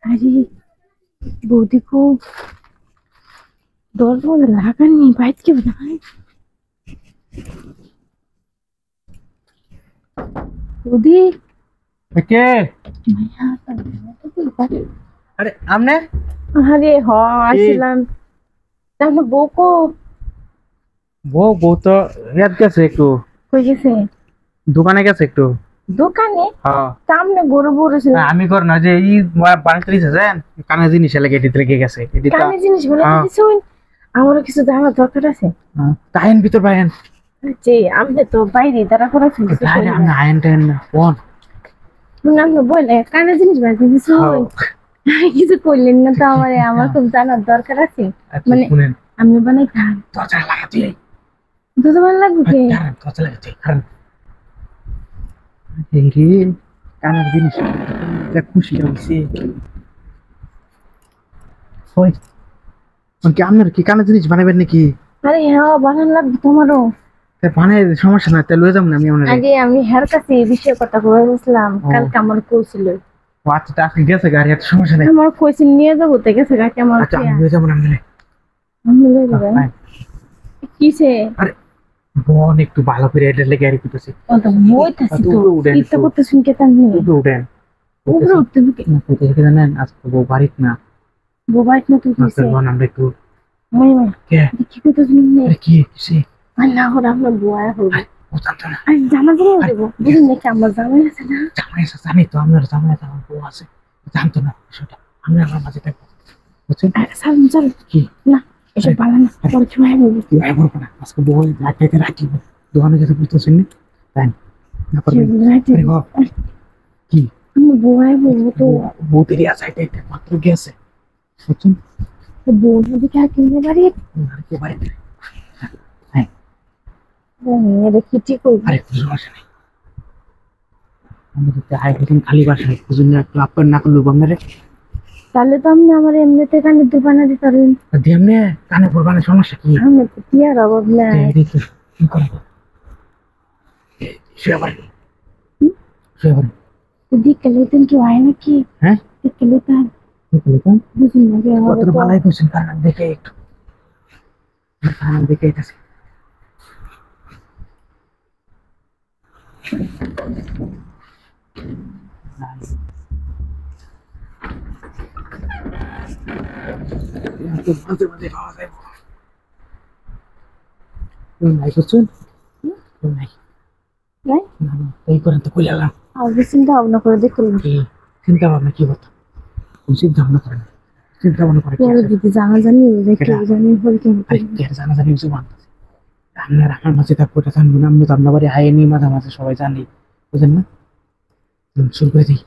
আরে বৌদি খুব দরজা লাগাননি বাইরে কেউ নাই। বৌদি কে? মায়া আরে আমনে আরে হ আসছিলাম তাহলে বউকো বউ বউ তো ইয়াত গেছে একটু, কই গেছে? দোকানে গেছে একটু। দোকানে? হ্যাঁ সামনে গরু বড়ছিল। আমি কর না যে ই বাড়িতে দিছে জান কানে জিনিস লাগে এডিতে লেগে গেছে এডিটা। কানে জিনিস বলে হ্যাঁ। কিছু আমারও কিছু জানার দরকার আছে। তাইন ভিতর বাইন যে আমি তো বাইরে দাঁড়া করে ফেলছি। তাইলে আমি আইন টাইন না কোন আপনি বলে কানে জিনিস বাজে কিছু কিছু করলেন না তো আমারে আমার খুব জানার দরকার আছে। মানে শুনেন আমি বানাই খান দরজা লাগাতে দুধ ভালো লাগবে কি? দরজা লাগাতে কারণ এই রে কানের জিনিস যা খুশি হইছে। ওই কি আপনার কি কানের জিনিস বানাবেন নাকি? আরে হ্যাঁ বানান লাগবে তোমারও। বানাই সমস্যা না তাহলে লয়ে যাবো না আমি আপনার। আগে আমি হের কাছে এই বিষয়ে কথা বলেছিলাম কালকে আমার কইছিল। আচ্ছা তা আপনি গেছে গাড়ি এত সমস্যা নেই। আমার কইছিল নিয়ে যাবো তো গেছে কাকে আমার আচ্ছা আমি লয়ে যাবো না আমি আমি লয়ে যাবেন কিসে? আরে বোন একটু ভালো করে এটা লেগে আর করতেছি ও তো মইতাছি তো ইচ্ছা করতেছেন কে তার নেই উপরে উঠেন উপরে উঠতে বুকে না কোথায় জানেন আজকে বউ বাড়িত না মোবাইল না তো কিসে বোন আমরা একটু মই মই কে কি করতেছেন নে আরে কি কিসে আল্লাহ ওরা আমরা বুয়া হইব ও জানতো না আই জামা জামা দেব বুঝুন নাকি আমার জামাই আছে না জামাই আছে জানি তো আপনার জামাই আছে আমার বউ আছে জানতো না সেটা আমি আমার মাঝে থাকবো বুঝছেন। সালাম চল কি না এসব ভালো না পরে কি ভাই বলবো কি ভাই বলবো না আজকে বউ লাইটাইতে রাখিব দোকানে গেছে বুঝতেছেন না তাই না পারবেন কি আমি বুয়া বলবো তো বউ তেরি আছে এটা মাত্র গেছে বুঝছেন বউ যদি কে কিনে বাড়ি আর কে বাড়িতে হ্যাঁ মেয়ে কি করবো আরে কিছু সমস্যা নেই আমি যদি আয় এখন খালি বাসায় বুঝুন না একটু আপনার না করলো বাংলারে তাহলে তো আপনি আমার এমনিতে কানে দোকানে দিতে পারবেন এমনি কানে পড়বানের সমস্যা কি আমি তো কি আর অভাব নাই কি করবো শুয়ে পড়েন শুয়ে পড়েন দিকে লেতেন কি হয় নাকি হ্যাঁ দিকে লেতেন বুঝুন না যে আমার কত ভালোই করছেন কারণ দেখে একটু কারণ দেখে এসেছে মাঝে মাঝে পাওয়া যায় নাই করছেন নাই নাই না না এই করেন তো কইলাম আর চিন্তা ভাবনা করে দেখুন কি চিন্তা ভাবনা কি করতাম চিন্তা ভাবনা করেন চিন্তা ভাবনা করে পরে যদি জানা জানি রেখে জানি হল কি আরে কি আর জানা জানি কিছু মানতেছে আপনার আমার মাঝে থাকবো এটা জানবো না আমি তো আপনার বাড়ি হাইনি মাঝে মাঝে সবাই জানি বুঝেন না শুরু করে দিই